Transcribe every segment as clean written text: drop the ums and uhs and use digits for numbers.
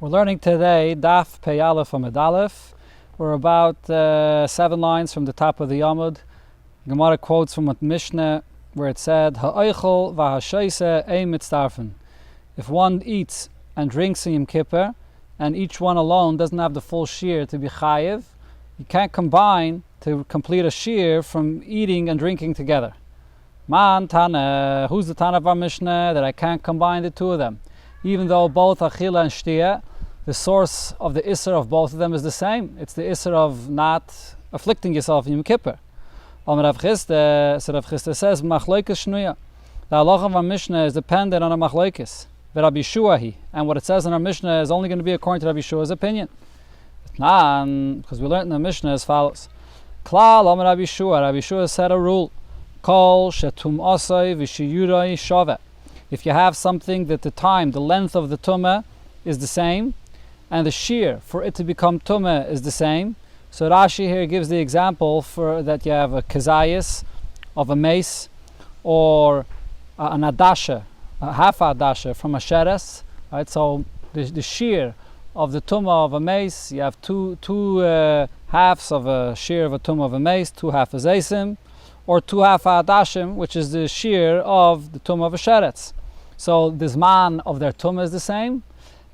We're learning today Daf Pei Aleph Amud Aleph. We're about 7 lines from the top of the Yamud. Gemara quotes from a Mishnah where it said, "Ha'oichel v'ha'shoise ein mitztarfen." If one eats and drinks in Yom Kippur, and each one alone doesn't have the full shiur to be chayiv, you can't combine to complete a shiur from eating and drinking together. Man Tana, who's the Tana of our Mishnah that I can't combine the two of them? Even though both achila and shtia, the source of the isser of both of them is the same. It's the isser of not afflicting yourself in Yom Kippur. Rav Chisda says, Machloikes shnuya. The halacha of our Mishnah is dependent on a machloikes. Rabbi Yeshua, and what it says in our Mishnah is only going to be according to Rabbi Yeshua's opinion. Because we learned in the Mishnah as follows. Klal Amar Rabbi Yeshua said a rule. Kol shetum osai v'shiyuroi shove. If you have something that the length of the tumah is the same, and the shiur for it to become tumah is the same. So Rashi here gives the example for that you have a kezayis of a mace, or an adasha, a half adasha from a sheres. Right, so the shiur of the tumah of a mace, you have two halves of a shiur of a tumah of a mace, 2 half azesim, or 2 half adashim, which is the shiur of the tumah of a sheretz. So the zman of their tumah is the same,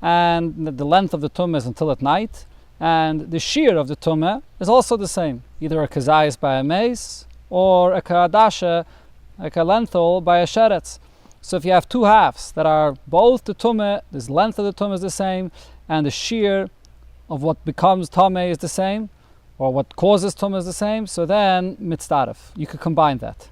and the length of the tumah is until at night, and the shiur of the tumah is also the same, either a kezayis by a mace or a kadasha, like a lenthol by a sheretz. So if you have 2 halves that are both the tumah, the length of the tumah is the same, and the shiur of what becomes tameh is the same, or what causes tumah is the same, so then mitzdaref, you could combine that.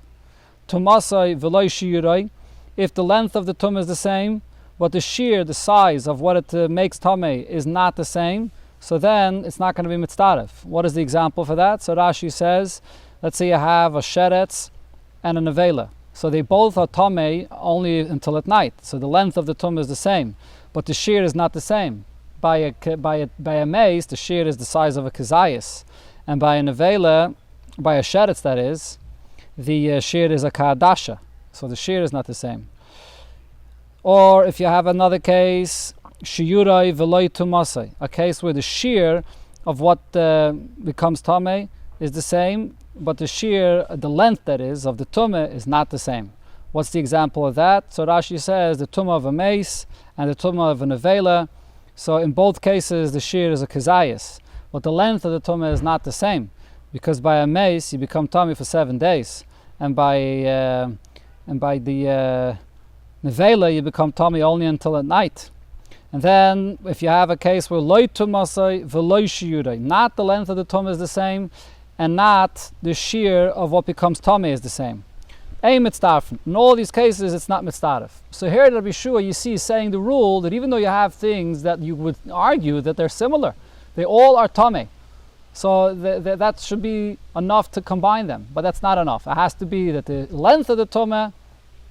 Tumasai v'loi shiuroi. If the length of the tumah is the same, but the shiur, the size of what it makes tameh is not the same, so then it's not going to be mitzdaref. What is the example for that? So Rashi says, let's say you have a sheretz and a nevela. So they both are tameh only until at night. So the length of the tumah is the same, but the shiur is not the same. By a mace, the shiur is the size of a kezayis, and by a nevela, by a sheretz that is, the shiur is a kadasha. So the shiur is not the same. Or if you have another case, shiurai v'loi tumasai, a case where the shiur of what becomes tameh is the same, but the shiur, the length that is, of the tumah is not the same. What's the example of that? So Rashi says the tumah of a mace and the tumah of a nevela. So in both cases the shiur is a kezayis, but the length of the tumah is not the same, because by a mace you become tameh for 7 days, and by the nevela you become tameh only until at night. And then if you have a case where loy tumasai v'loy shiurei, not the length of the tumah is the same, and not the shiur of what becomes tameh is the same. Ein mitzdarfen. In all these cases it's not mitzdaref. So here at Rabbi Yeshua you see saying the rule that even though you have things that you would argue that they're similar, they all are tameh. So that should be enough to combine them, but that's not enough. It has to be that the length of the tumah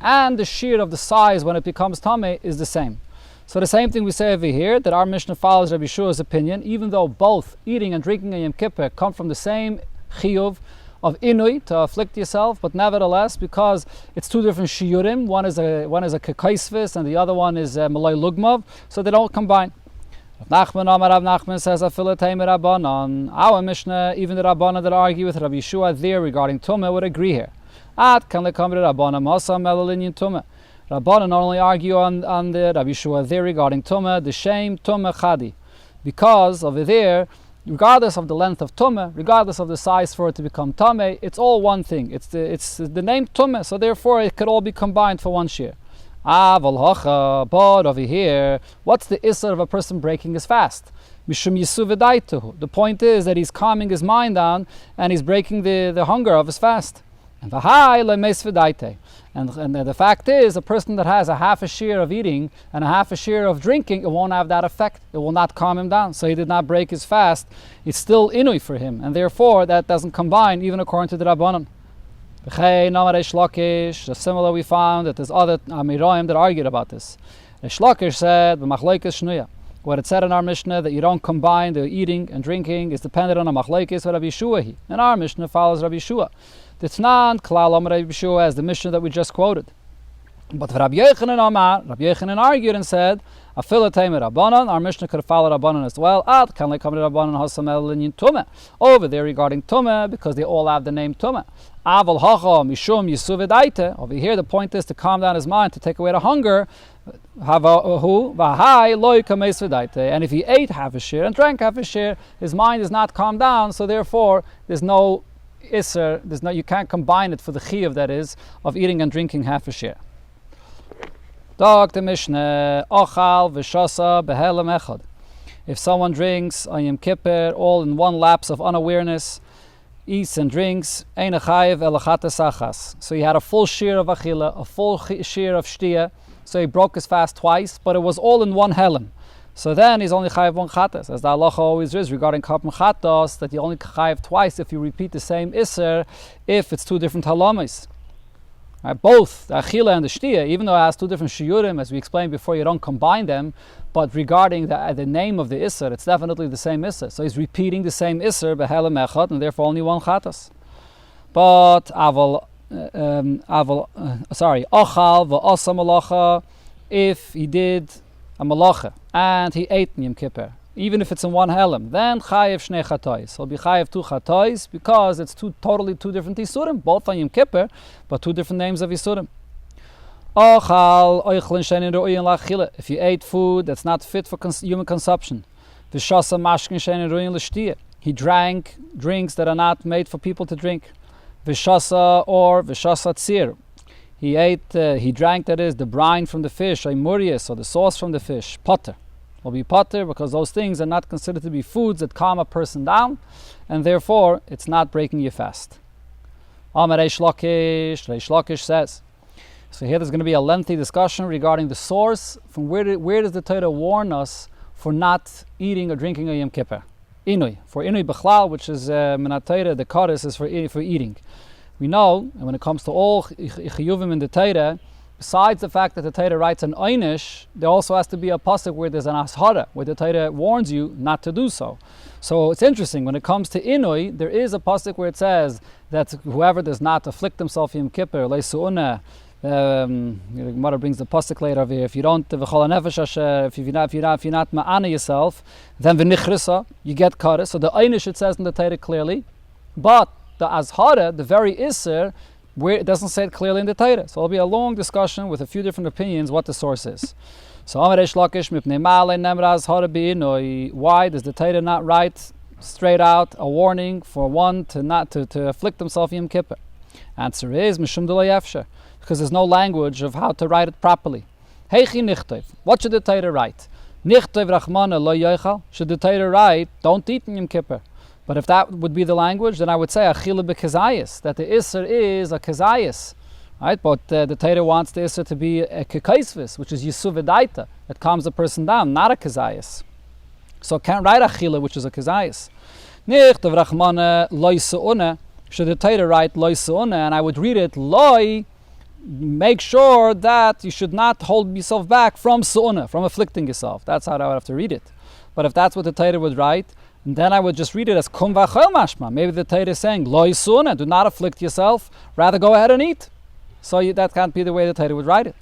and the shiur of the size when it becomes tameh is the same. So the same thing we say over here, that our Mishnah follows Rabbi Yeshua's opinion, even though both eating and drinking in Yom Kippur come from the same chiyuv of inui, to afflict yourself, but nevertheless, because it's 2 different shiurim, one is a kekaisvis and the other one is a malay lugmav, so they don't combine. Rav Nachman says, our Mishnah, even the Rabbanan that argue with Rabbi Yeshua there regarding tumah would agree here. Rabbanan only argue on the Rabbi Yeshua there regarding tumah, the shame tumah chadi, because over there, regardless of the length of tumah, regardless of the size for it to become tameh, it's all one thing. It's the name tumah, so therefore it could all be combined for one shiur. But over here, what's the isser of a person breaking his fast? Mishum yisu v'daituhu. The point is that he's calming his mind down and he's breaking the hunger of his fast. And v'hai le'meis v'daite. And the fact is, a person that has a half a shiur of eating and a half a shiur of drinking, it won't have that effect. It will not calm him down. So he did not break his fast. It's still inui for him, and therefore that doesn't combine even according to the Rabbanan. Similar, we found that there's other Amiroim that argued about this. Reish Lakish said, "B'machloikes shnuya." What it said in our Mishnah that you don't combine the eating and drinking is dependent on a machlokes with Rabbi Yeshua. And our Mishnah follows Rabbi Yeshua. It's not klal Amar Rabbi Yeshua as the Mishnah that we just quoted. But Rabbi Yochanan argued and said, Afila Tamer Rabbanan, our Mishnah could have followed Rabbanan as well. Can they come to Rabbanan Hasamel Linyan Tumah? Over there regarding Tumah, because they all have the name Tumah. Aval Hacha Mishum Yisuvidaita. Over here, the point is to calm down his mind, to take away the hunger. And if he ate half a shear and drank half a shear, his mind is not calmed down, so therefore there's no Isser, you can't combine it for the chiyuv, that is, of eating and drinking half a shear. Dr. Mishnah, Ochal v'shasa behelem echad. If someone drinks on Yom Kippur all in one lapse of unawareness, eats and drinks, ein achayev elachatas achas. So he had a full shear of achila, a full shear of shtia, so he broke his fast twice, but it was all in one helem. So then he's only chayev one chatas, as the halacha always is regarding karban chatos, that you only chayev twice if you repeat the same isser, if it's two different halamis. Right, both the achila and the shtia, even though it has two different shiurim, as we explained before, you don't combine them. But regarding the name of the isser, it's definitely the same isser. So he's repeating the same isser behelem echad, and therefore only one chatas. But ochal v'asa malacha, if he did a malacha and he ate in Yom Kippur, even if it's in one helem, then chayev shnei chatois. He'll be chayev two chatois because it's totally two different isurim, both on Yom Kippur, but two different names of isurim. If you ate food that's not fit for human consumption, he drank drinks that are not made for people to drink. Tzir. He drank, that is, the brine from the fish, or murius, or the sauce from the fish, potter. Will be potter because those things are not considered to be foods that calm a person down, and therefore it's not breaking your fast. Amar Reish Lakish says. So here there's going to be a lengthy discussion regarding the source from where does the Torah warn us for not eating or drinking a Yom Kippur. Inui. For Inui Bechlal, which is Minat Torah, the Kodesh is for eating. We know, and when it comes to all chiyuvim in the Torah, besides the fact that the Torah writes an einish, there also has to be a pasuk where there's an ashara, where the Torah warns you not to do so. So it's interesting, when it comes to Inui, there is a pasuk where it says that whoever does not afflict himself in Yom Kippur, leisu'una, the Gemara brings the pasuk later over here. If you don't, if you're not ma'ana yourself, then v'nichrisa, you get kara. So the einish, it says in the Torah clearly, but the azhara, the very isser, where it doesn't say it clearly in the Torah. So it'll be a long discussion with a few different opinions what the source is. So why does the Torah not write straight out a warning for one to afflict himself Yom Kippur? Answer is mishum de lo yefsher, because there's no language of how to write it properly. Heichi nichtov. What should the Torah write? Nichtov rachmana lo yochal. Should the Torah write, don't eat in Yom Kippur? But if that would be the language, then I would say achila b'kezayis, that the isser is a kezayis. Right? But the Torah wants the isser to be a kekaisvis, which is yisuvidaita, that calms a person down, not a kezayis. So I can't write achila, which is a kezayis. Nichtov rachmana lo yisu'una. Should the Torah write lo yisu'una, and I would read it lo, make sure that you should not hold yourself back from su'una, from afflicting yourself. That's how I would have to read it. But if that's what the Torah would write, then I would just read it as kum v'achol mashma. Maybe the Torah is saying lo yisu'una, do not afflict yourself, rather go ahead and eat. So that can't be the way the Torah would write it.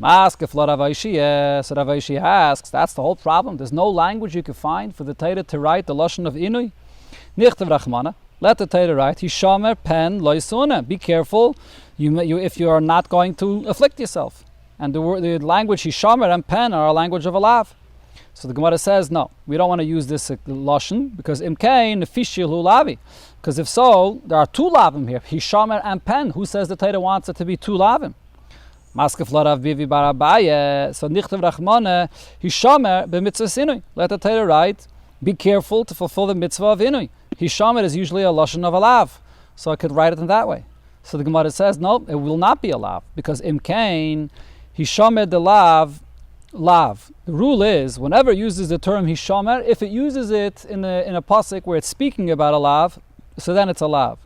So Rav Ashi asks, that's the whole problem. There's no language you can find for the Torah to write the lashon of inui. Nichtav rachmana. Let the Torah write, Hishamer pen lo yisu'una. Be careful if you are not going to afflict yourself. And the language Hishamer and pen are a language of a lav. So the Gemara says, no, we don't want to use this lashon, because imkain nefishil hu lavi. Because if so, there are two lavim here, Hishamer and pen. Who says the Torah wants it to be two lavim? Maskef larav bivi barabaye. So nichtav rachmana Hishamer b'mitzvah sinui. Let the Torah write, be careful to fulfill the mitzvah of inui. Hishamer is usually a lashon of a lav, so I could write it in that way. So the Gemara says, no, it will not be a lav, because imkain Hishamer de lav. The rule is, whenever it uses the term Hishamer, if it uses it in a pasuk where it's speaking about a lav, so then it's a lav.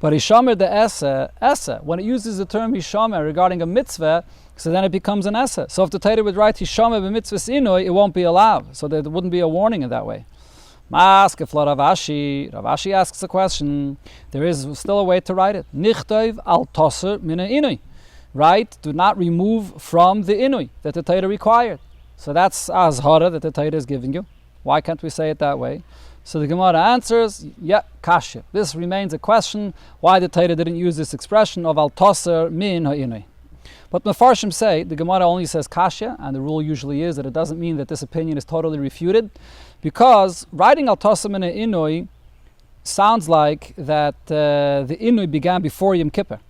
But Hishamer de esa, when it uses the term Hishamer regarding a mitzvah, so then it becomes an esa. So if the Torah would write Hishamer b'mitzvah inui, it won't be a lav, so there wouldn't be a warning in that way. Rav Ashi asks a question. There is still a way to write it. Nichtov al toser mina inui. right, do not remove from the inui that the Torah required. So that's azhara that the Torah is giving you. Why can't we say it that way? So the Gemara answers, yeah, kasha. This remains a question why the Torah didn't use this expression of al tosser min ha'inui. But Mefarshim say the Gemara only says kasha, and the rule usually is that it doesn't mean that this opinion is totally refuted, because writing al tosser min ha'inui sounds like that the inui began before Yom Kippur.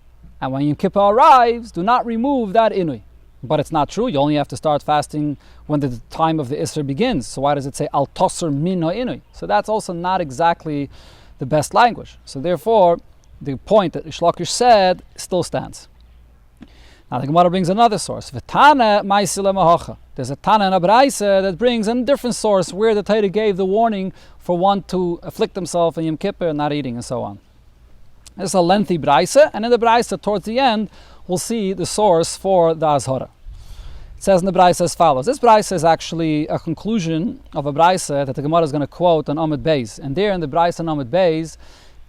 And when Yom Kippur arrives, do not remove that inui. But it's not true. You only have to start fasting when the time of the Isser begins. So why does it say al tosser min ha'inui? So that's also not exactly the best language. So therefore, the point that Rish Lakish said still stands. Now the Gemara brings another source. V'tana ma'aseh mahacha. There's a Tana and a Braise that brings a different source where the Torah gave the warning for one to afflict himself in Yom Kippur, not eating, and so on. This is a lengthy Braise, and in the Braise, towards the end, we'll see the source for the Azhara. It says in the Braise as follows. This Braise is actually a conclusion of a Braise that the Gemara is going to quote on Amud Beis. And there in the Braise on Amud Beis,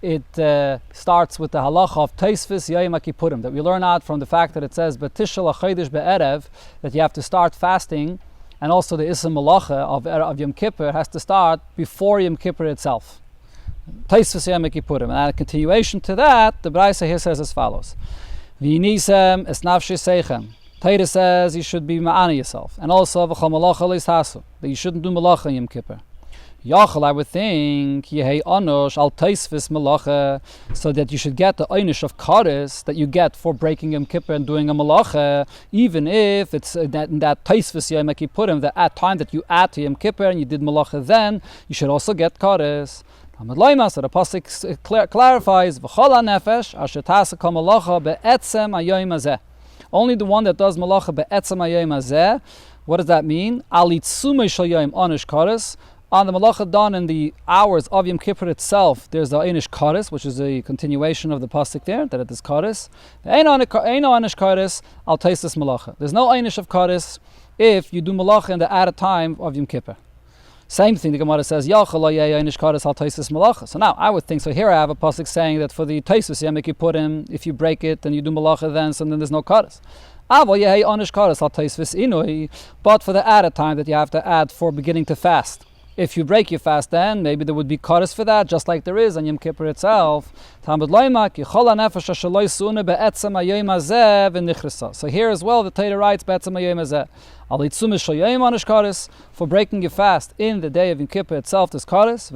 it starts with the halacha of Teisvis Yom Kippurim, that we learn out from the fact that it says B'tishal HaChodesh Be'erev, that you have to start fasting, and also the Isam Malacha of Yom Kippur has to start before Yom Kippur itself. Teisvis Yom Kippurim. And a continuation to that, the Braise here says as follows. V'yinisem es nafshi seichem. Torah says you should be ma'ani yourself. And also, v'chol malacha leishasu, that you shouldn't do malacha in Yom Kippur. Yachal, I would think, yehei onosh al teisvis malacha, so that you should get the einish of kares that you get for breaking Yom Kippur and doing a malacha, even if it's in that teisvis Yom Kippurim, the time that you add to Yom Kippur and you did malacha then, you should also get kares. So the pasuk clarifies, v'chol ha'nefesh asher ta'aseh kol malacha be'etzem hayom hazeh. Only the one that does malacha be'etzem hayom hazeh. What does that mean? Al yitzumei shel yom onish kares. On the malacha done in the hours of Yom Kippur itself, there's the einish kares, which is a continuation of the pasuk there, that it is kares. Eino einish kares al teisvis malacha. There's no einish of kares if you do malacha in the added time of Yom Kippur. Same thing, the Gemara says, Yachal einish kares al teisvis malacha. So now, I would think, so here I have a pasuk saying that for the teisvis Yom Kippurim, if you break it and you do malacha then, so then there's no kares. But for the added time that you have to add for beginning to fast, if you break your fast then, maybe there would be kares for that, just like there is on Yom Kippur itself. So here as well, the Torah writes, for breaking your fast in the day of Yom Kippur itself, there's kares.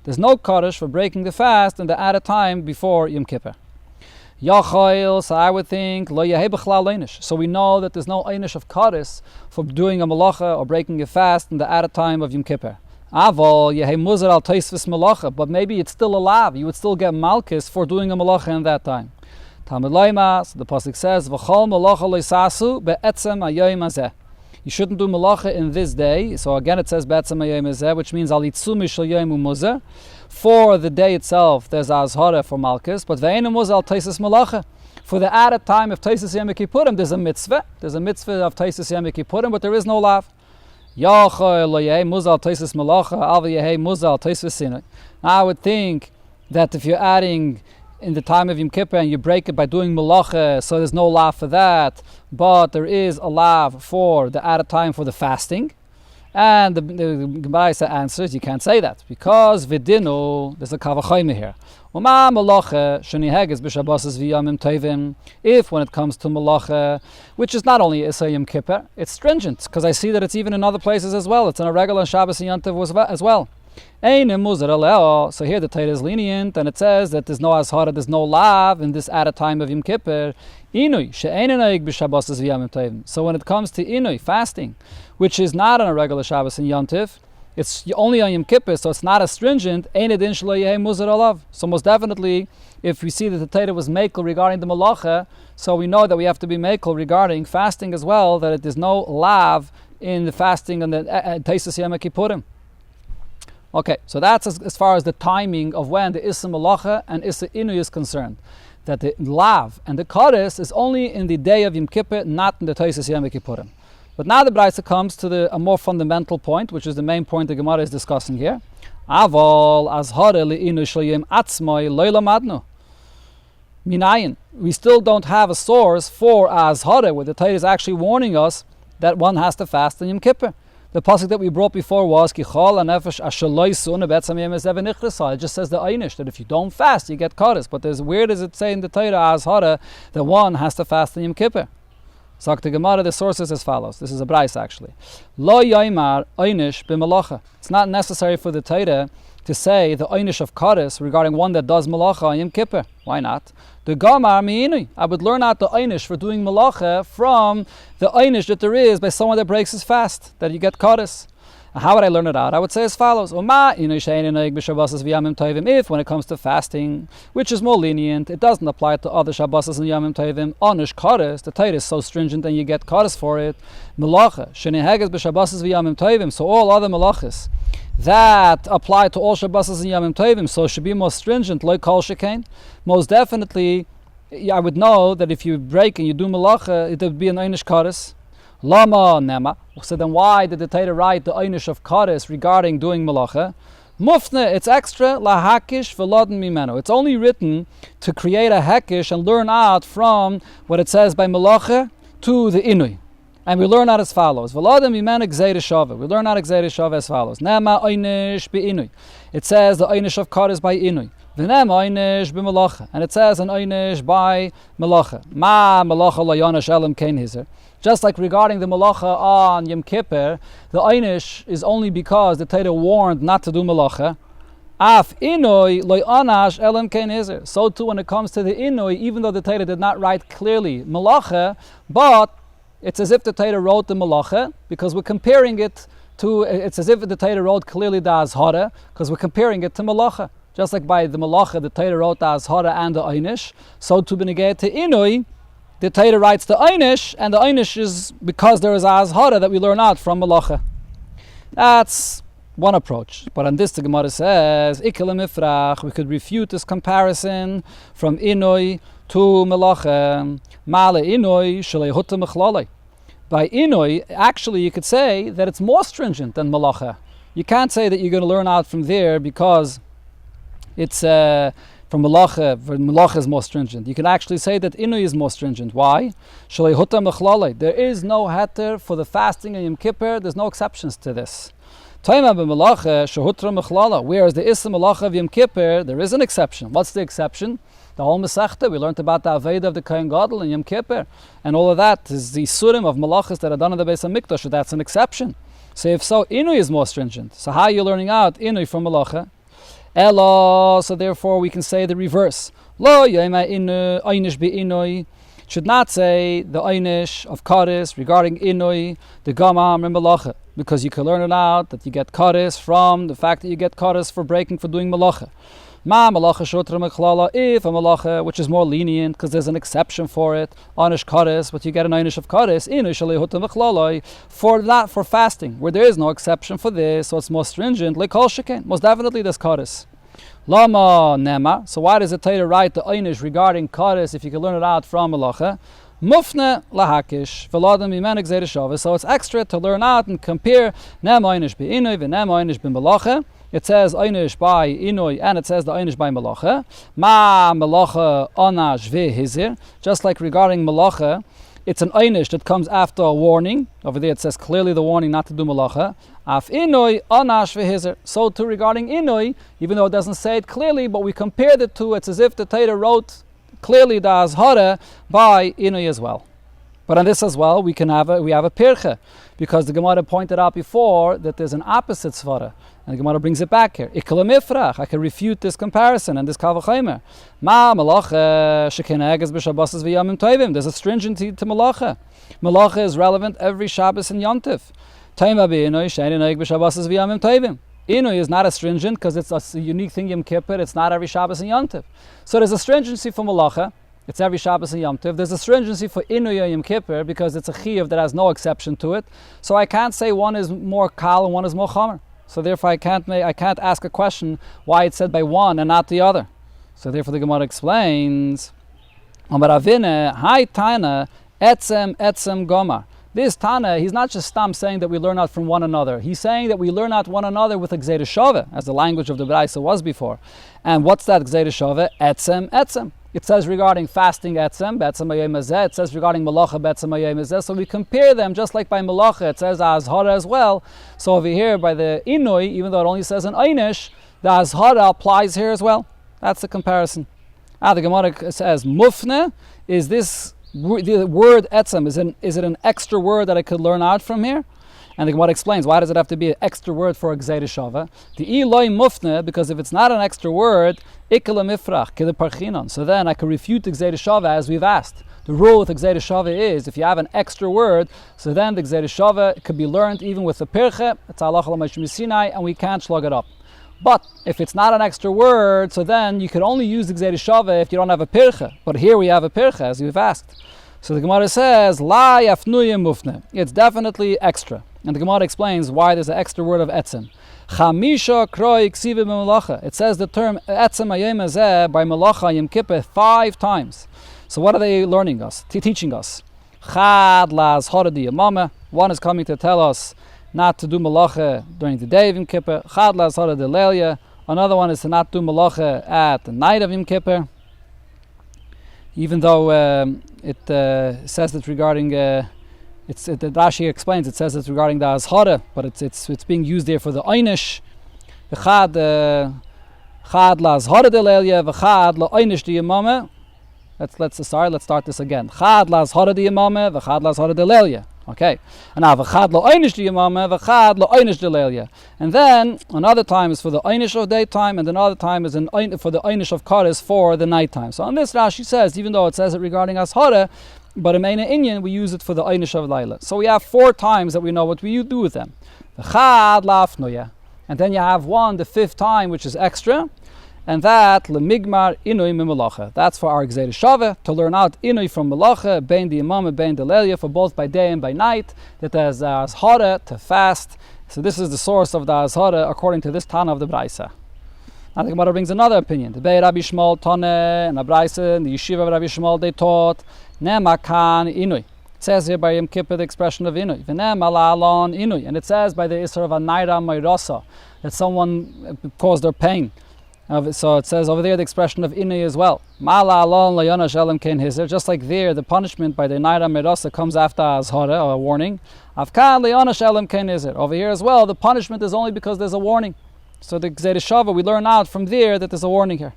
There's no kares for breaking the fast in the added time before Yom Kippur. Yachayil, so I would think, lo yehei b'chlal einish. So we know that there's no einish of kares for doing a malacha or breaking a fast in the added time of Yom Kippur. Aval yehei muzar al teisvis malacha, but maybe it's still alive. You would still get malchus for doing a malacha in that time. Talmud Loima, so the pasuk says, v'chol malacha leisasu be'etzem hayom hazeh. You shouldn't do malacha in this day. So again it says be'etzem hayom hazeh, which means al yitzumi shel yom u'muzar. For the day itself, there's azhara for malchus, but ve'enu muzar al teisvis malacha. For the added time of teisvis Yom Kippurim, there's a mitzvah. There's a mitzvah of teisvis Yom Kippurim, but there is no lav. Yachol lo yehei muzar al teisvis malacha, al yehei muzar al teisvis sinai. Now I would think that if you're adding in the time of Yom Kippur and you break it by doing malacha, so there's no lav for that, but there is a lav for the added time for the fasting. And the Gemara answers, you can't say that, because vidinu, there's a kavachayme here. If when it comes to malacha, which is not only Isay Yom Kippur, it's stringent, because I see that it's even in other places as well. It's in a regular Shabbos and Yom Tov as well. So here the Torah is lenient, and it says that there's no azhara, there's no lav in this added time of Yom Kippur. So when it comes to inui, fasting, which is not on a regular Shabbos and Yom Tov, it's only on Yom Kippur, so it's not as stringent. So most definitely, if we see that the Torah was mekel regarding the malacha, so we know that we have to be mekel regarding fasting as well, that it is no lav in the fasting and the teisvis Yom Kippurim. Okay, so that's as far as the timing of when the Issa Malacha and Issa Inu is concerned. That the Lav and the Kares is only in the day of Yom Kippur, not in the Teisvis Yom Kippurim. But now the Braisa comes to a more fundamental point, which is the main point the Gemara is discussing here. Aval azhara li'inu shel yom atzmai lo lamadnu. Minayin. We still don't have a source for Azhara, where the Torah is actually warning us that one has to fast on Yom Kippur. The pasuk that we brought before was Kichol anefesh ashaloi betzam yem ezev nichresah. It just says the einish that if you don't fast, you get kares. But where does it say in the Torah Azhara that one has to fast on Yom Kippur? Sagt the Gemara, the source is as follows. This is a brais actually. Lo yaimar einish b'malacha. It's not necessary for the Torah to say the einish of kares regarding one that does malacha on Yom Kippur. Why not? The Gamar mi'inui. I would learn out the einish for doing malacha from the einish that there is by someone that breaks his fast, that you get kares. How would I learn it out? I would say as follows. If when it comes to fasting, which is more lenient, it doesn't apply to other Shabbos and Yamim Tovim. Onish kares, the Torah is so stringent and you get kares for it. Malacha, sheneheges b'Shabbos v'Yamim Tovim. So all other malachas that apply to all Shabbos and Yamim Tovim, so it should be more stringent, like kol shekain. Most definitely, I would know that if you break and you do malacha, it would be an einish kares. Lama nema. So then why did the Torah write the einish of kares regarding doing malacha? Mufne, it's extra, la hakish v'laden mimeno. It's only written to create a hakish and learn out from what it says by malacha to the inui. And we learn out as follows. V'laden mimeno gzeir shava. We learn out gzeir shava as follows. Nema einish bi inui. It says the einish of kares by inui. V'nema einish bi malacha. And it says an einish by malacha. Ma malacha la yonash elam kein hizer. Just like regarding the malacha on Yom Kippur, the einish is only because the Torah warned not to do malacha. Af inoi loy anash elam kein hizer. So too when it comes to the inoi, even though the Torah did not write clearly malacha, but it's as if the Torah wrote the malacha, because we're comparing it to, it's as if the Torah wrote clearly the azhara, because we're comparing it to malacha. Just like by the malacha, the Torah wrote the azhara and the einish, so to benegay to inoi, the Torah writes the einish, and the einish is because there is azhara that we learn out from malacha. That's one approach. But on this, the Gemara says, Ikele mifrach, we could refute this comparison from inoi to malacha. Male inoi shalei hutta mechlale. By inoi, actually you could say that it's more stringent than malacha. You can't say that you're going to learn out from there because it's from malacha is more stringent. You can actually say that inui is more stringent. Why? Shalei hutta mechlale. There is no heter for the fasting in Yom Kippur. There's no exceptions to this. Whereas the Issa Malacha of Yom Kippur, there is an exception. What's the exception? The whole Masechta, we learned about the Aveda of the Kohen Gadol in Yom Kippur. And all of that is the Surim of Malachas that are done in the Beis HaMikdash. So that's an exception. So if so, Inui is more stringent. So how are you learning out Inui from Malacha? Elo, so therefore we can say the reverse. Lo yema einish be Inui. Should not say the einish of kares regarding inui, the gamam and malacha, because you can learn it out that you get kares from the fact that you get kares for breaking for doing malacha. Ma malacha shotra mechlala, if a malacha which is more lenient because there's an exception for it, anish kares, but you get an einish of kares, inui shalei hota mechlala, for that for fasting where there is no exception for this, so it's more stringent. Like kol sheken, most definitely there's kares. Lama nema. So why does the Torah write the einish regarding kares if you can learn it out from malacha? Mufne lahakish v'ladam imenik zedeshava. So it's extra to learn out and compare nema einish be inui v'nema einish be malacha. It says einish by inui and it says the einish by malacha. Ma malacha anash v'hizir. Just like regarding malacha, it's an einish that comes after a warning. Over there it says clearly the warning not to do malacha. Af inoi anash v'hizir. So too regarding inoi, even though it doesn't say it clearly, but we compared the two, it's as if the Torah wrote clearly the azhara by inoi as well. But on this as well, we have a pircha, because the Gemara pointed out before that there's an opposite svara, and the Gemara brings it back here. Ikla mifrach, I can refute this comparison and this kal v'chomer. Ma malacha shekeneges b'Shabbos v'Yamim Tovim. There's a stringency to malacha. Malacha is relevant every Shabbos and Yom Tov. Taima b'inoi sheneges b'Shabbos v'Yamim Tovim. Inui is not as stringent because it's a unique thing Yom Kippur. It's not every Shabbos and Yom Tov. So there's a stringency for malacha. It's every Shabbos and Yom Tov. There's a stringency for Inui Yom Kippur because it's a chiyuv that has no exception to it. So I can't say one is more kal and one is more chomer. So therefore I can't ask a question why it's said by one and not the other. So therefore the Gemara explains, Amar Avine, Hai Tana, Etzem Gomar. This Tana, he's not just saying that we learn out from one another. He's saying that we learn out one another with a gzeir shava, as the language of the Braisa was before. And what's that gzeir shava? Etzem. It says regarding fasting etzem, be'etzem hayom hazeh. It says regarding malacha, be'etzem hayom hazeh. So we compare them just like by malacha. It says azhara as well. So over here by the inui, even though it only says an einish, the azhara applies here as well. That's the comparison. The Gemara says mufne. Is this the word etzem? Is it an extra word that I could learn out from here? And the Gemara explains, why does it have to be an extra word for a gzeira shava? The iloi mufne, because if it's not an extra word, ikala mifrach, kida parchinon. So then I could refute the gzeira shava as we've asked. The rule with the gzeira shava is, if you have an extra word, so then the gzeira shava could be learned even with the pirche, it's halacha l'moshe Sinai, and we can't slug it up. But if it's not an extra word, so then you could only use the gzeira shava if you don't have a pirche. But here we have a pirche, as we've asked. So the Gemara says, la yafnuya mufne. It's definitely extra. And the Gemara explains why there's an extra word of etzem. Chamisha kroi ksiva b'melacha. It says the term etzem hayom hazeh by melacha yom kippur 5 times. So what are they learning us, teaching us? Chad las haradi yamama. One is coming to tell us not to do melacha during the day of Yom Kippur. Chad las haradi lelia. Another one is to not do melacha at the night of Yom Kippur. Even though it says that regarding the Rashi explains, it says it's regarding the azhara, but it's being used there for the einish. V'chad la'azhara de'lelia, v'chad la'einish de'yamame. Let's start this again. Chad la'azhara de'yamame, v'chad la'azhara de'lelia. Okay. And now v'chad la'einish de'yamame, v'chad la'einish de'lelia. And then another time is for the einish of daytime, and another time is for the einish of kares for the nighttime. So on this Rashi says, even though it says it regarding azhara, but in Meina Inyan, we use it for the Einish of Laila. So we have 4 times that we know what we do with them. The Chad Lafnoya. And then you have one, the 5th time, which is extra. And that, Lemigmar Inui Mimalacha. That's for our Gzeira Shava, to learn out Inui from Malacha, Bein the Imam, Bein the Lelia, for both by day and by night. That there's Azhara, to fast. So this is the source of the Azhara, according to this Tana of the Braisa. Now the Gemara brings another opinion. The Bei Rabbi Shmuel Tane and the Braisa and the Yeshiva of Rabbi Shmuel, they taught Nema kan inui. It says here by Yom Kippur the expression of inui. V'nema la'alon inui. And it says by the Isra of Anaira Mayrasa that someone caused their pain. So it says over there the expression of inui as well. Ma la'alon la'yona shalem kein hizer. Just like there, the punishment by the Anaira Mayrasa comes after azhara, or a warning. Avkan la'yona shalem kein hizer. Over here as well, the punishment is only because there's a warning. So the Gzeira Shava, we learn out from there that there's a warning here.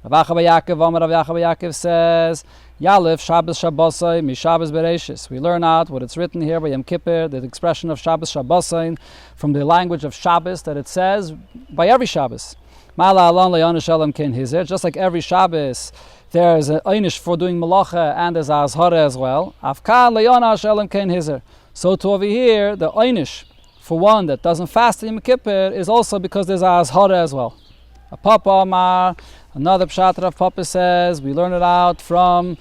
Rav Acha Yaakov says, Yalef Shabbos Shabbosai Mi Shabbos Bereshis. We learn out what it's written here by Yom Kippur, the expression of Shabbos Shabbosai, from the language of Shabbos, that it says by every Shabbos. Mala alon le'yonish shalom kein hizer. Just like every Shabbos, there is an einish for doing malacha and there's azhara as well. Afkan le'yonish shalom kein hizer. So to over here, the einish for one that doesn't fast in Yom Kippur is also because there's azhara as well. A Papa Amar, another pshat of Papa says, we learn it out from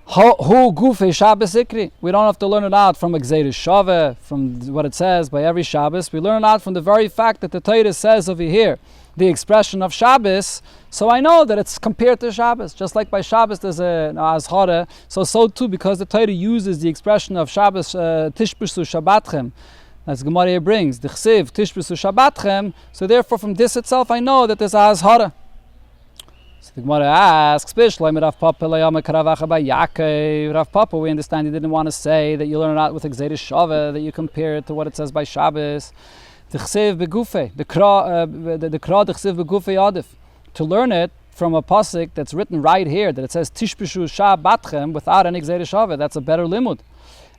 Hu Gufe Shabbos Ikri. We don't have to learn it out from a Gzeira Shava, from what it says by every Shabbos. We learn it out from the very fact that the Torah says over here, the expression of Shabbos. So I know that it's compared to Shabbos. Just like by Shabbos there's an azhara, so too because the Torah uses the expression of Shabbos, Tishbishu Shabbatchem, as Gemara brings, the Chsiv, Tishbishu Shabbatchem. So therefore from this itself I know that there's azhara. So the Gemara asks, Rav Papa, we understand he didn't want to say that you learn it out with a Gzeira Shava, that you compare it to what it says by Shabbos. The Chsiv Begufe, the Kra Chsiv Begufe Yadif. To learn it from a pasuk that's written right here, that it says Tishbishu Shabbatchem without any Gzeira Shava, that's a better limud.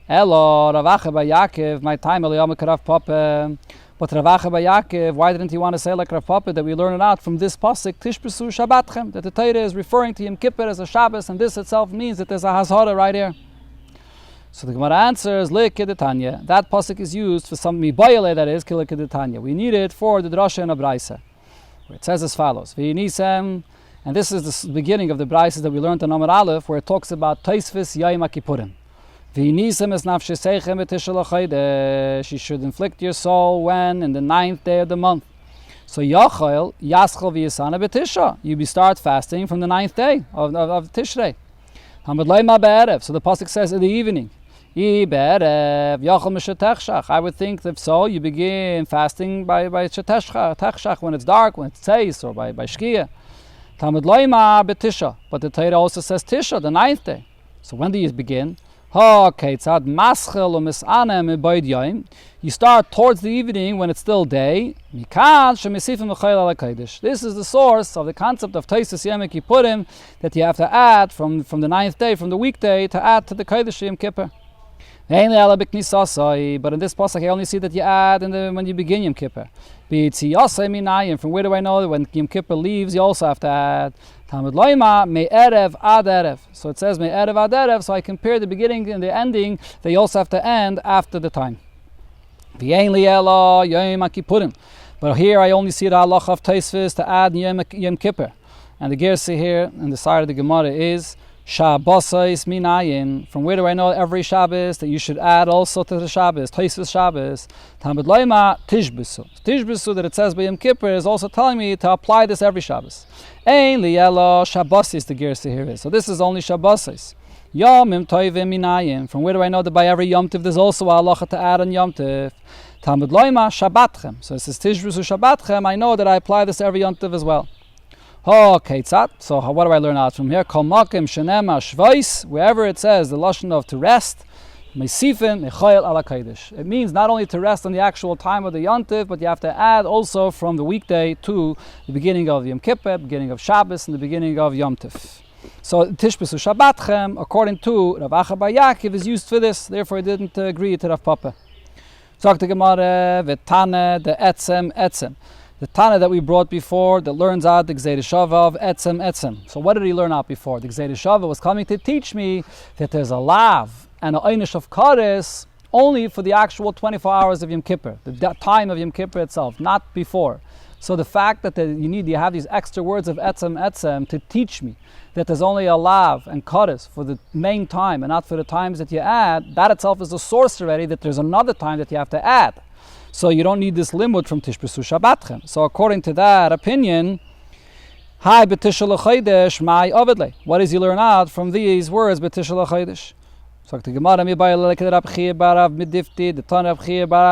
Elo Rav Acha bar Yaakov, my time Eliyam Rav Papa. But Rav Acha bar Yaakov, why didn't he want to say like Rav Papa that we learn it out from this pasuk Tishbishu Shabbatchem, that the Torah is referring to Yom Kippur as a Shabbos, and this itself means that there's a hazara right here. So the Gemara answers, Lekidetanya. That pasuk is used for some mibayale, that is Lekidetanya. We need it for the drasha and a braisa, where it says as follows: V'yinisem, and this is the beginning of the braisa that we learned in Amar Aleph, where it talks about Tosfos Yom Kippurim. V'yinisem es nafsheseichem v'tishel hachodesh. You should inflict your soul when in the 9th day of the month. So Yachol Yaschol v'Yisana b'Tisha. You start fasting from the 9th day of Tishrei. Hamad Leima be'erev. So the pasuk says in the evening. I would think that so you begin fasting by Sheteshcha, when it's dark, when it's Tzeis, or by Shkia. Tamid loima betisha. But the Torah also says Tisha, the 9th day. So when do you begin? You start towards the evening when it's still day. This is the source of the concept of Taisus Yom Kippurim, that you have to add from the 9th day, from the weekday, to add to the Kodesh Yom Kippur. But in this pasuk I only see that you add when you begin Yom Kippur. From where do I know that when Yom Kippur leaves you also have to add? So it says me'erev ad erev, so I compare the beginning and the ending, they also have to end after the time. But here I only see the halacha of Tosfos to add Yom Kippur. And the Gersi here on the side of the Gemara is Shabbosais minayin. From where do I know every Shabbos that you should add also to the Shabbos, Tosfos Shabbos? Tamid loima tishbusu. Tishbusu that it says by Yom Kippur is also telling me to apply this every Shabbos. Ein liyelo Shabbosis, the Gersi here is. So this is only Shabbosis. Yomim toivim minayin. From where do I know that by every Yom Tiv there's also a halacha to add on Yom Tiv? Tamid loima Shabbatchem. So it says Tishbusu Shabbatchem. I know that I apply this every Yom Tiv as well. Okay, so what do I learn out from here? Wherever it says the lashon of to rest, it means not only to rest on the actual time of the Yontif, but you have to add also from the weekday to the beginning of Yom Kippur, beginning of Shabbos, and the beginning of Yom Tif. So Tishbesu Shabbatchem, according to Rav Acha Bar Yaakov, is used for this. Therefore, he didn't agree to Rav Papa. Talk to Gemara, V'tane the etzem. The Tana that we brought before that learns out the Gzeir Shava of etzem. So what did he learn out before? The Gzeir Shava was coming to teach me that there's a lav and a einish of kares only for the actual 24 hours of Yom Kippur, the time of Yom Kippur itself, not before. So the fact that you have these extra words of etzem to teach me that there's only a lav and kares for the main time and not for the times that you add, that itself is a source already that there's another time that you have to add. So you don't need this limud from Tishbesu Shabbatchem. So according to that opinion, Hi b'Tisha l'Chodesh, my Ovedle. What does he learn out from these words b'Tisha l'Chodesh? So the Gemara the Tana Rab Chia barav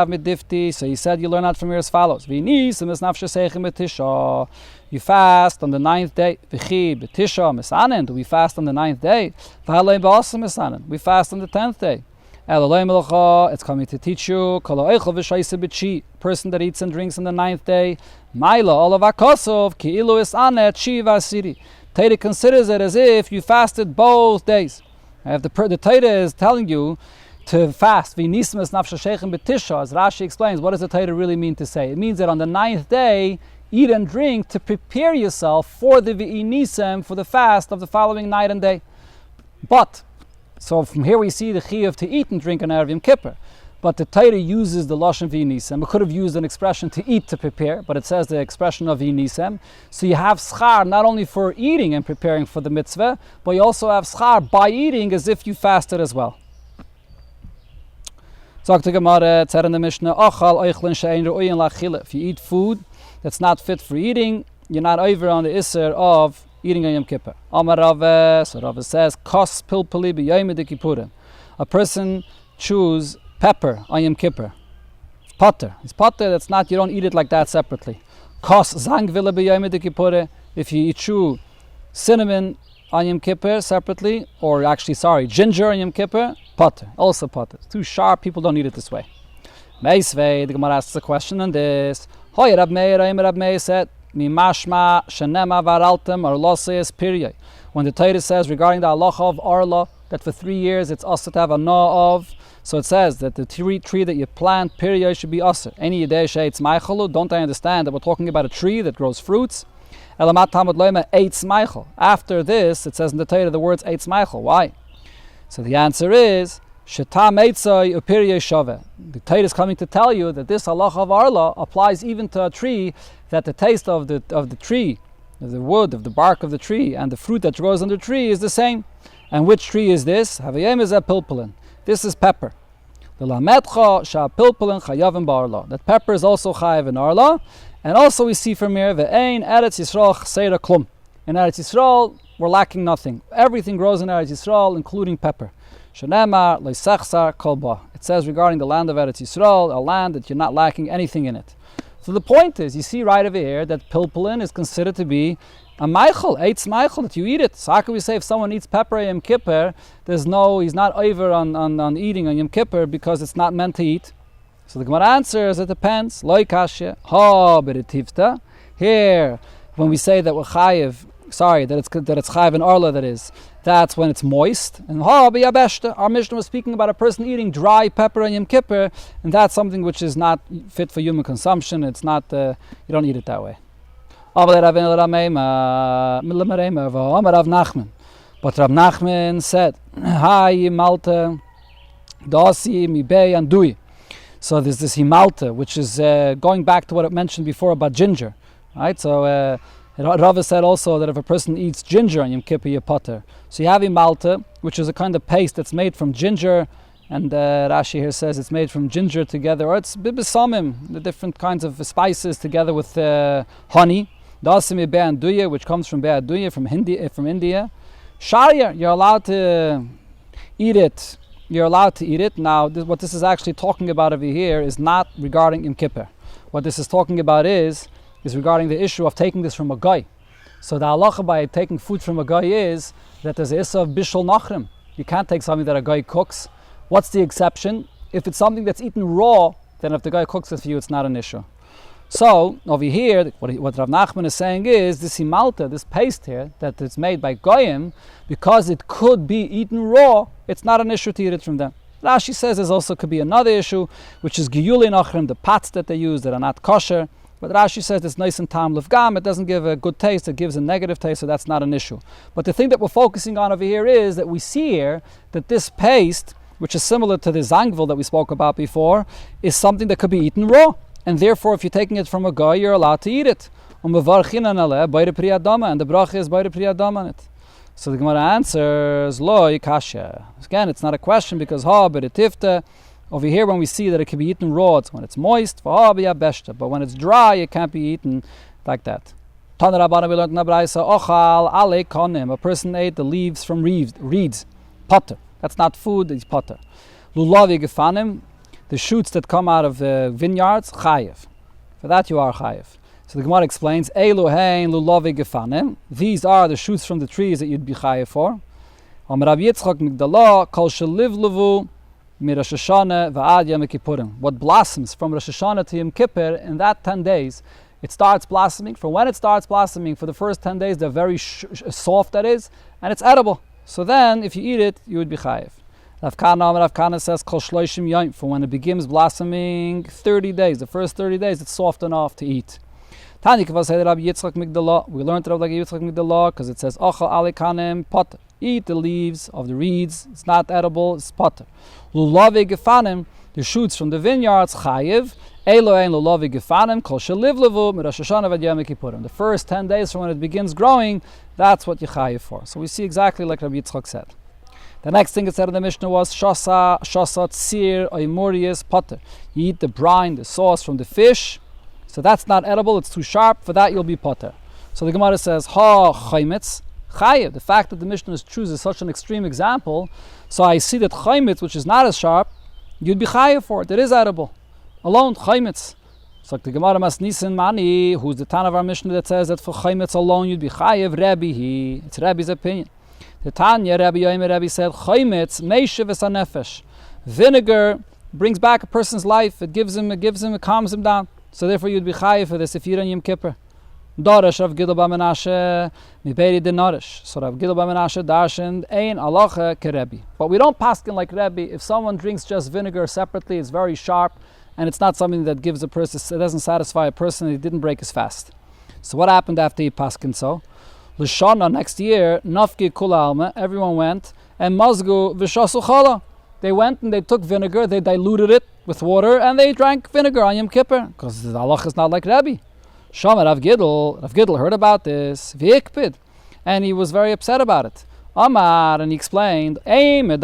midifti. So he said you learn out from here as follows: V'nisim es nafshe seichem b'Tisha. You fast on the 9th day. V'chi b'Tisha misanen. Do we fast on the 9th day? V'halei b'asam misanen. We fast on the 10th day. It's coming to teach you person that eats and drinks on the 9th day. Torah considers it as if you fasted both days. If the Torah is telling you to fast, as Rashi explains, what does the Torah really mean to say? It means that on the 9th day, eat and drink to prepare yourself for the V'inisem, for the fast of the following night and day. So from here we see the chiyuv to eat and drink on Erev Yom Kippur. But the Torah uses the lashon v'yinisem. We could have used an expression to eat to prepare, but it says the expression of v'yinisem. So you have schar not only for eating and preparing for the mitzvah, but you also have schar by eating as if you fasted as well. If you eat food that's not fit for eating, you're not over on the isser of eating on Yom Kippur. Amar Rava, so Rava says, Kos pilpuli b'yom kippurim. A person chews pepper on Yom Kippur. Potter. It's potter, that's not, you don't eat it like that separately. Kos zangvila b'yom kippurim. If you chew cinnamon on Yom Kippur separately, or ginger on Yom Kippur, potter. Also potter. It's too sharp, people don't eat it this way. Meisvei, the Gemara asks a question on this. Hoy Rab Meir said, Mimashma shenema varaltem arloses pirye. When the Torah says regarding the halacha of arla, that for 3 years it's also to have a na of, so it says that the tree that you plant, pirye, should be aser. Any yedei sheitz meichelu, don't I understand that we're talking about a tree that grows fruits? Elamat tamad loima eitz meichel. After this, it says in the Torah the words eitz meichel. Why? So the answer is, Shetam eitzai upirye shave. The Torah is coming to tell you that this halacha of arla applies even to a tree that the taste of the tree, of the wood, of the bark of the tree, and the fruit that grows on the tree is the same. And which tree is this? This is pepper. That pepper is also chayav in arla. And also we see from here, ve'ein Eretz Yisrael chseira klum. In Eretz Yisrael, we're lacking nothing. Everything grows in Eretz Yisrael, including pepper. Shenema leisachsar kolba. It says regarding the land of Eretz Yisrael, a land that you're not lacking anything in it. So the point is, you see right over here that pilpulin is considered to be a meichel, eitz meichel, that you eat it. So how can we say if someone eats pepper Yom Kippur, he's not over on eating on Yom Kippur because it's not meant to eat? So the Gemara answers, it depends. Loi kashya, ha b'retivta. Here, when we say that we're chayiv, that it's chayiv and arla, that is, that's when it's moist. And ha b'yabeshta, our Mishnah was speaking about a person eating dry pepper on Yom Kippur, and that's something which is not fit for human consumption. It's not, you don't eat it that way. But Rav Nachman said, Hi Malta, Dasi Mibei Andui. So there's this himalta, which is going back to what I mentioned before about ginger. Right? So Rava said also that if a person eats ginger on Yom Kippur, you're potter. So you have himalta, which is a kind of paste that's made from ginger, and Rashi here says it's made from ginger together, or it's bibisamim, the different kinds of spices together with honey. Dasimi be'anduya, which comes from be'anduya, from India. Sharia, you're allowed to eat it. You're allowed to eat it. Now, what this is actually talking about over here is not regarding Yom Kippur. What this is talking about is regarding the issue of taking this from a guy. So the halacha by taking food from a guy is that there's a issa of bishul nachrim. You can't take something that a guy cooks. What's the exception? If it's something that's eaten raw, then if the guy cooks it for you, it's not an issue. So, over here, what Rav Nachman is saying is, this himalta, this paste here, that is made by goyim, because it could be eaten raw, it's not an issue to eat it from them. Rashi says there also could be another issue, which is giyuli nachrim, the pots that they use that are not kosher. But Rashi says it's nice and tam levgam, it doesn't give a good taste, it gives a negative taste, so that's not an issue. But the thing that we're focusing on over here is that we see here that this paste, which is similar to the zangvel that we spoke about before, is something that could be eaten raw. And therefore, if you're taking it from a guy, you're allowed to eat it. And the bracha is by the priyadam on it. So the Gemara answers, Lo kasha. Again, it's not a question because tifta. Over here, when we see that it can be eaten raw, it's when it's moist. But when it's dry, it can't be eaten like that. A person ate the leaves from reeds. Potter. That's not food, it's potter. Lulavi gefanim. The shoots that come out of the vineyards, chayiv. For that you are chayiv. So the Gemara explains, Elohein lulavi gefanim. These are the shoots from the trees that you'd be chayiv for. Rav Yitzchak migdala kol sheliv levu mi Rosh Hashanah va'ad Yom Kippurim. What blossoms from Rosh Hashanah to Yom Kippur in that 10 days, it starts blossoming. From when it starts blossoming, for the first 10 days, they're very soft, that is, and it's edible. So then, if you eat it, you would be chayiv. Rav Kana says, Kol shloishim yom, for when it begins blossoming, 30 days. The first 30 days, it's soft enough to eat. Tani kavas said Rabbi Yitzchak Migdala. We learned Rabbi Yitzchak Migdala because it says, Ochal alikanim potter. Eat the leaves of the reeds. It's not edible, it's potter. Lulavi gefanim, the shoots from the vineyards, chayiv. Elohein lulavi gefanim, kol sheliv levu, Rosh Hashanah vad Yom Kippurim. The first 10 days from when it begins growing, that's what you chayiv for. So we see exactly like Rabbi Yitzchak said. The next thing it said in the Mishnah was shasa tzir oimurius potter. You eat the brine, the sauce from the fish. So that's not edible, it's too sharp. For that you'll be potter. So the Gemara says, ha chaymitz, chayiv. The fact that the Mishnah chooses such an extreme example, so I see that chaymitz, which is not as sharp, you'd be chayiv for it. It is edible. Alone, chaymitz. So like the Gemara Mas Nisan Mani, who's the Tan of our Mishnah that says that for chaymitz alone you'd be chayiv, Rebbe. It's Rebbe's opinion. The Tanya, Rabbi said, Chaymitz, Meishe v'sanefesh. Vinegar brings back a person's life. It calms him down. So therefore you'd be chayiv for this if you eat on Yom Kippur. Dorish Rav Gidel Bar Menashe, Miberi de Norish. So Rav Gidel Bar Menashe darshaned, Ein alacha ke Rebbe. But we don't paskin like Rebbe. If someone drinks just vinegar separately, it's very sharp, and it's not something that gives a person, it doesn't satisfy a person, and it didn't break his fast. So what happened after he paskin so? L'shana, next year, nafki kula alma, everyone went, and mazgu v'shasu chala. They went and they took vinegar, they diluted it with water, and they drank vinegar on Yom Kippur, because the halach is not like Rebbe. Shama Rav Gidel heard about this, v'ikpid, and he was very upset about it. Amar, and he explained, when did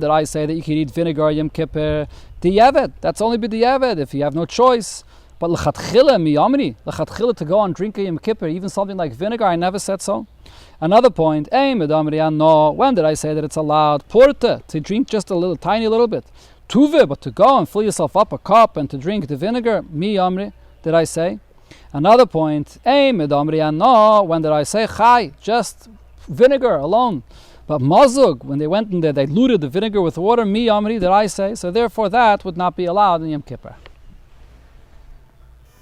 I say that you can eat vinegar on Yom Kippur? Di'evet, that's only b'di'evet, if you have no choice. But l'chatchila miyamri, l'chatchila to go and drink a Yom Kippur, even something like vinegar, I never said so. Another point, when did I say that it's allowed? Porta, to drink just a little, tiny little bit. Tuve, but to go and fill yourself up a cup and to drink the vinegar, mi amri, did I say? Another point, when did I say chai, just vinegar alone? But mazug, when they went in there, they diluted the vinegar with water, mi amri, did I say? So therefore that would not be allowed in Yom Kippur.